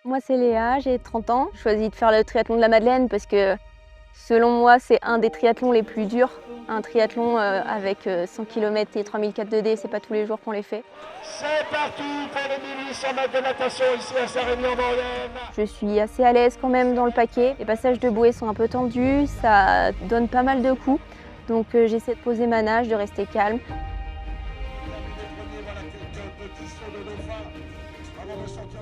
Moi, c'est Léa, j'ai 30 ans. J'ai choisi de faire le triathlon de la Madeleine parce que, selon moi, c'est un des triathlons les plus durs. Un triathlon avec 100 km et 3004 2D, c'est pas tous les jours qu'on les fait. C'est parti pour les 1800 mètres de natation ici à Saint-Rémy-en-Maurienne. Je suis assez à l'aise quand même dans le paquet. Les passages de bouée sont un peu tendus, ça donne pas mal de coups. Donc j'essaie de poser ma nage, de rester calme.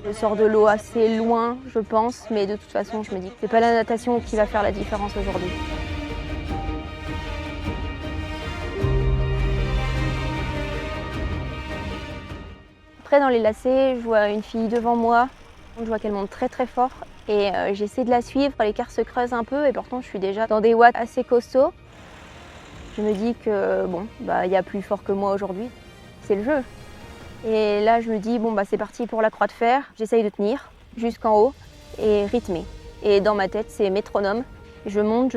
Je sors de l'eau assez loin, je pense, mais de toute façon, je me dis que c'est pas la natation qui va faire la différence aujourd'hui. Après, dans les lacets, je vois une fille devant moi. Je vois qu'elle monte très très fort et j'essaie de la suivre. L'écart se creuse un peu et pourtant, je suis déjà dans des watts assez costauds. Je me dis que bon, il y a plus fort que moi aujourd'hui. C'est le jeu. Et là, je me dis, bon, c'est parti pour la croix de fer. J'essaye de tenir jusqu'en haut et rythmer. Et dans ma tête, c'est métronome. Je monte,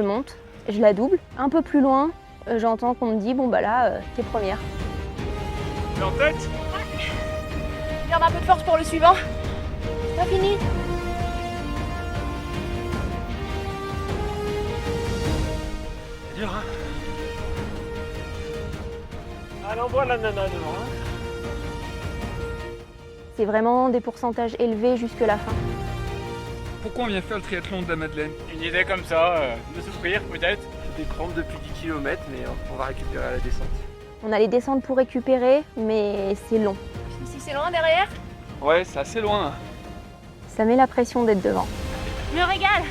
je la double. Un peu plus loin, j'entends qu'on me dit, bon, là, t'es première. T'es en tête? Ouais. Garde un peu de force pour le suivant. C'est pas fini. C'est dur, hein? Allez, on voit la nana devant. Hein. C'est vraiment des pourcentages élevés jusque la fin. Pourquoi on vient faire le triathlon de la Madeleine? Une idée comme ça, de souffrir peut-être. J'ai des crampes depuis 10 km, mais on va récupérer à la descente. On a les descentes pour récupérer, mais c'est long. Ici, c'est loin derrière. Ouais, c'est assez loin. Ça met la pression d'être devant. Je me régale.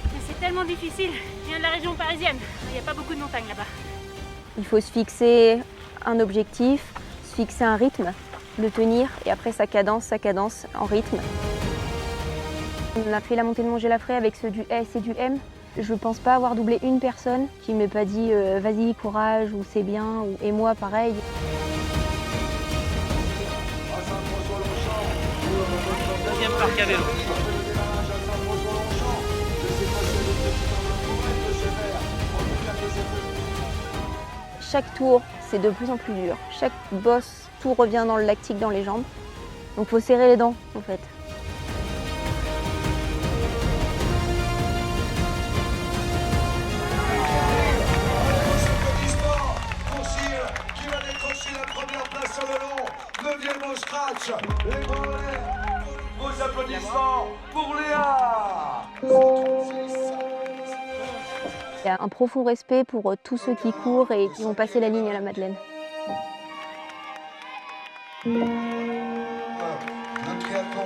Mais c'est tellement difficile. Je viens de la région parisienne. Il n'y a pas beaucoup de montagnes là-bas. Il faut se fixer un objectif, se fixer un rythme, le tenir et après sa cadence en rythme. On a fait la montée de Montgellafrey avec ceux du S et du M. Je ne pense pas avoir doublé une personne qui ne m'ait pas dit vas-y, courage ou c'est bien et moi pareil. Deuxième parc à vélo. Chaque tour, c'est de plus en plus dur. Chaque bosse, tout revient dans le lactique dans les jambes. Donc il faut serrer les dents en fait. Qui va décrocher la première place sur le long, 9e au scratch. Les bras en l'air. Vos applaudissements pour Léa. Il y a un profond respect pour tous ceux qui courent et qui ont passé la ligne à la Madeleine. Le triathlon